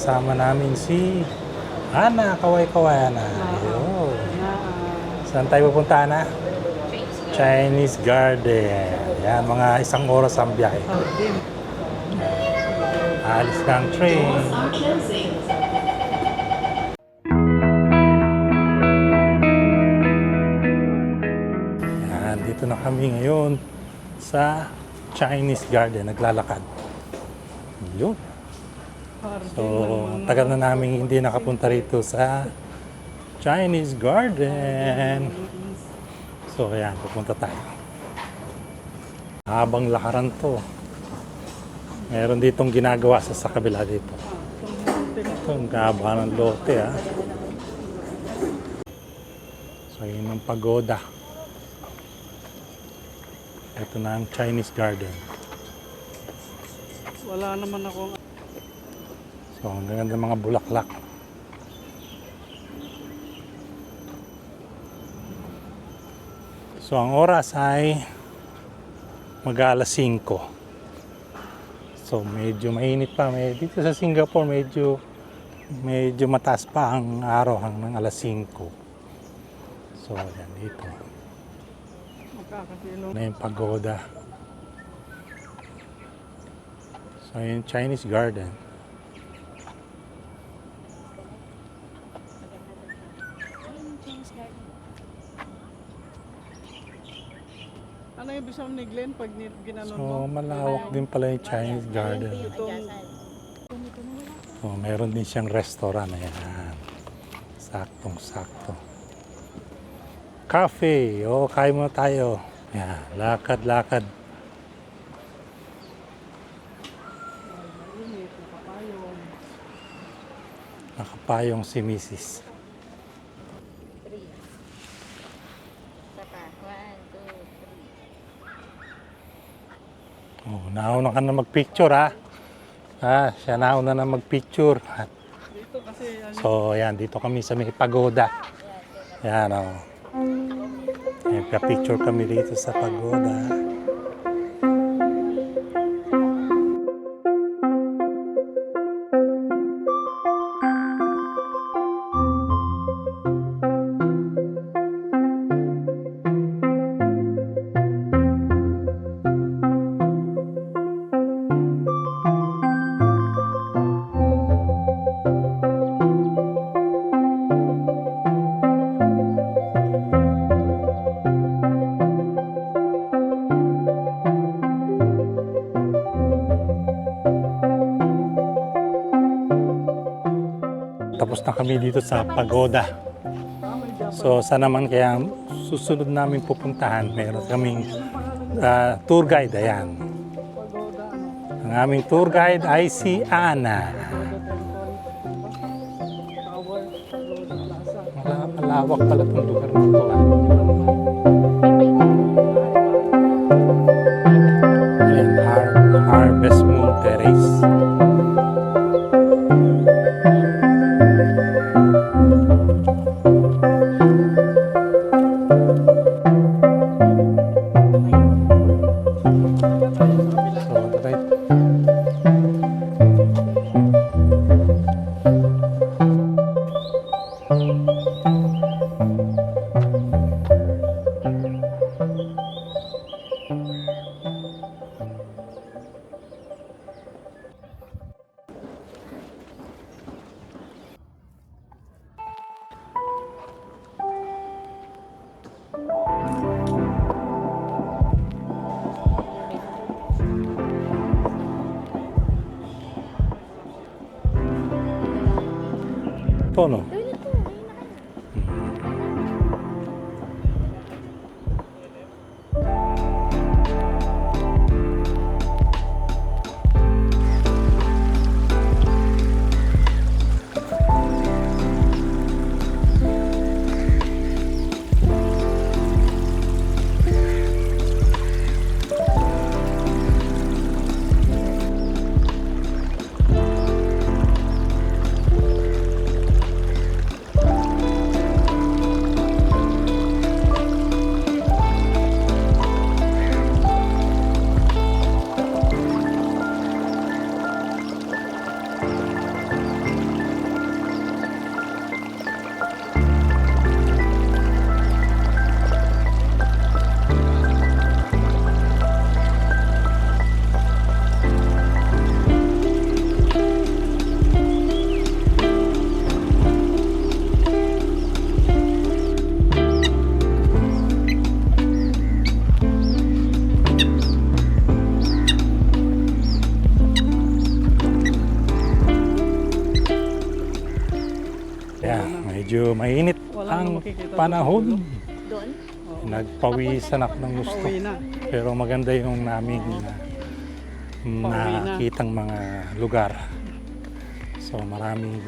kasama namin si Ana. Kaway-kaway, Ana. Ayun. Saan tayo pupunta, Ana? Chinese Garden. Yan, mga 1 oras ang biyahe. Alis na ang train. Yan, dito na kami ngayon sa Chinese Garden. Naglalakad. Yun. So, tagal na namin hindi nakapunta rito sa Chinese Garden. So, ayan, pupunta tayo. Habang lakaran to. Meron ditong ginagawa sa kabila dito. Ito, ang kahaba ng lote, ha. So, yun ang pagoda. Ito na ang Chinese Garden. Wala naman akong... So, ang ganda ng mga bulaklak. So, ang oras ay mag-alas 5. So, medyo mainit pa. Dito sa Singapore, medyo mataas pa ang araw hanggang alas 5. So, yan dito. Na yung pagoda. So, yung Chinese Garden. Ano yung bisam ni Glenn pag ginanon mo? So, malawak din pala yung Chinese Garden. So, meron din siyang restaurant. Ayan. Saktong-sakto. Cafe. O, kain muna tayo. Ayan. Lakad-lakad. Nakapayong si Mrs. Oh, nauna ka na mag-picture, ha? Siya nauna na mag-picture. Dito kasi... So, ayan, dito kami sa may pagoda. Ayan, o. Nagka-picture kami dito sa pagoda. Tapos na kami dito sa pagoda. So, saan naman kaya susunod namin pupuntahan? Meron kaming tour guide. Ayan. Ang aming tour guide ay si Ana. Malawak pala itong lugar na ito. Ayan, Harvest Moon Terrace. Tono. Yan, medyo mainit Walang ang makikita panahon. Doon? Nagpawisan ako ng gusto. Pauwi na. Pero maganda yung naming nakitang mga lugar. So maraming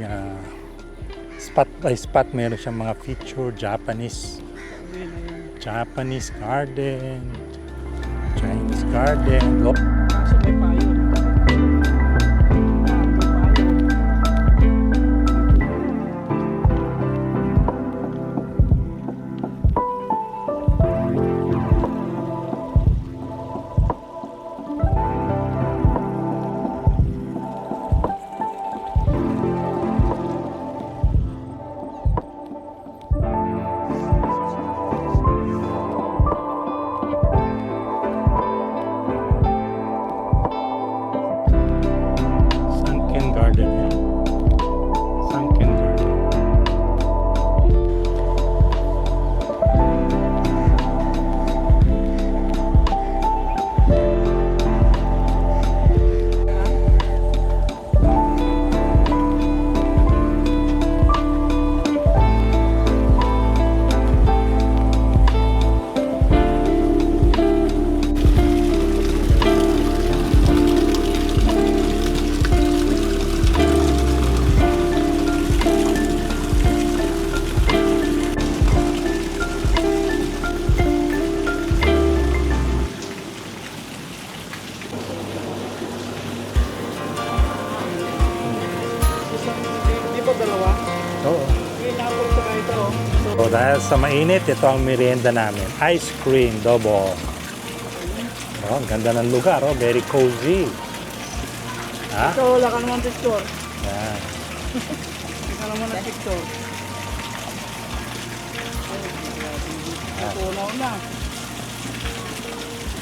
spot by spot meron siyang mga feature Japanese Pauwi na yun. Japanese garden, Chinese garden. Kaso may payo. Sunken garden. Yan. Sunken garden. Di ba dalawa? Oo. May napol sa ito. So, So dahil sa mainit, ito ang merienda namin. Ice cream, double. Oh, ang ganda ng lugar, oh. Very cozy. Ha? ito, wala ka naman picture. Yan. Wala ka naman ng picture. Tunaw na.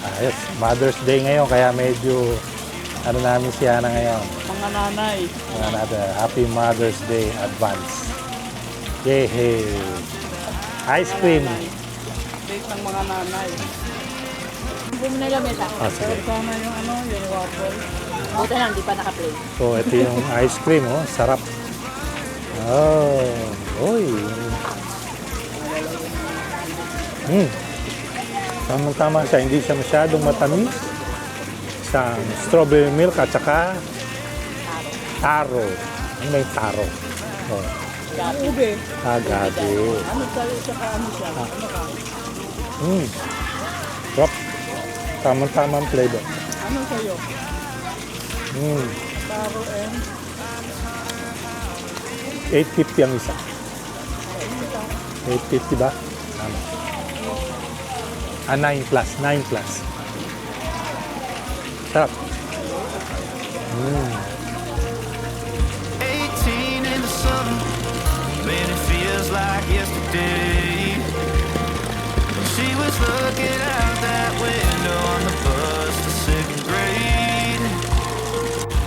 Ayos. Mother's Day ngayon, kaya medyo ano namin si Ana ngayon. Mga nanay. Mga natin, Happy Mother's Day advance. Yay! Ice cream. Date ng mga nanay. Bumi na lamesa. Ah, sige. Sana yung ano, yung waffle. Buta lang, di pa naka-play. So, ito yung ice cream, oh. Sarap. Oh, uy. Tama siya. Hindi siya masyadong matamis. Isang strawberry milk at saka taro. Ano ba yung taro? Oh, Ube. gabi. Ano tayo sa ano siya? Ano ka? Sarap. Tamang-tamang flavor. Ano sa'yo? Taro and 850 ang isa. 850 ba? Ano? 9 plus. 9 plus. Sarap. 18 in the summer, man, it feels like yesterday. She was looking out that window on the bus to second grade.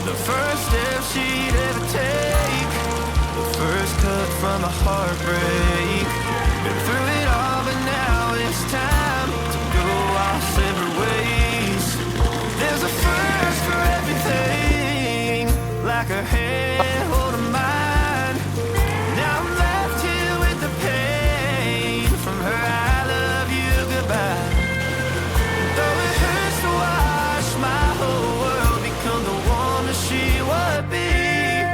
The first step she'd ever take, the first cut from a heartbreak. Been through it all, but now it's time to go our separate ways. There's a first for everything, like her hand holding mine. Now I'm left here with the pain from her I love you goodbye. Though it hurts to watch my whole world become the woman she would be.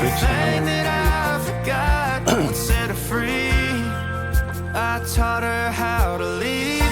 The thing that I forgot would set her free. I taught her how to leave.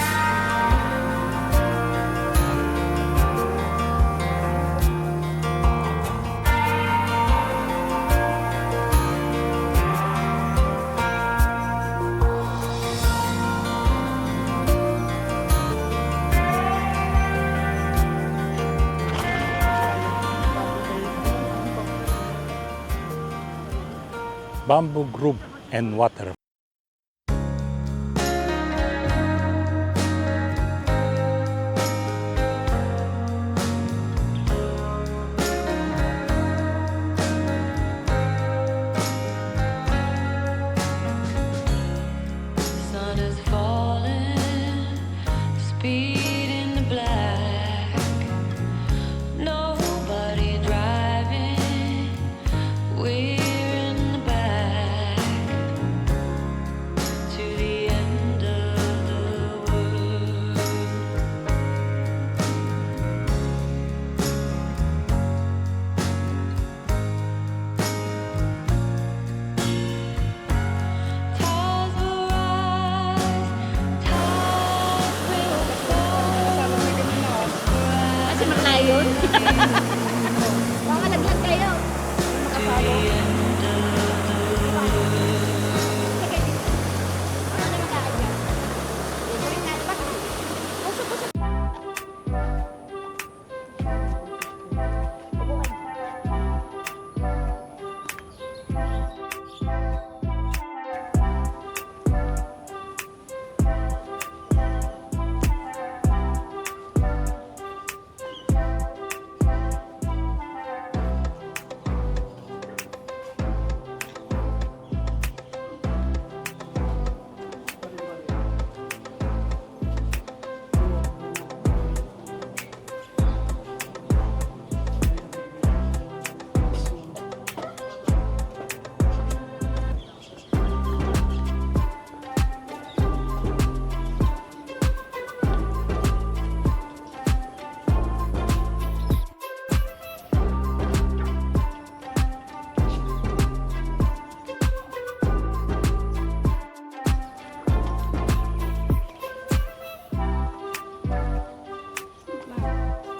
Bamboo Grove and Water. Sun is falling, speed in the black. Nobody driving, we're in the back. Baka laglag kayo. Makasalo. Sige. Ano na magaan ka? Gawin natin. Basta. Puso. Upuan.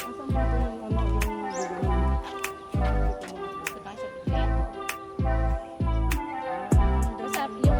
Asan ba ito yung ano, yung Usap yung...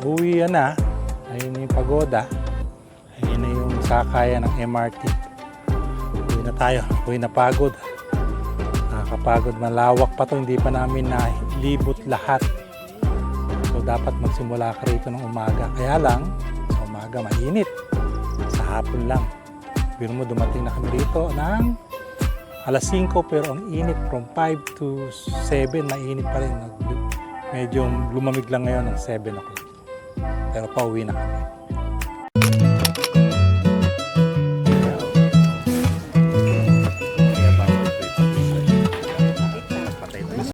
Uwi na. Ayun yung pagoda. Ayun na yung sakayan ng MRT. Uwi na tayo. Uwi na pagod. Nakakapagod. Malawak pa to. Hindi pa namin nalibot lahat. So dapat magsimula ka rito ng umaga. Kaya lang, sa umaga mainit. Sa hapon lang. Biro mo dumating na kami rito ng alas 5 pero ang init from 5 to 7 mainit pa rin. Medyo lumamig lang ngayon ng 7 o'clock. Pero pauwi na kami.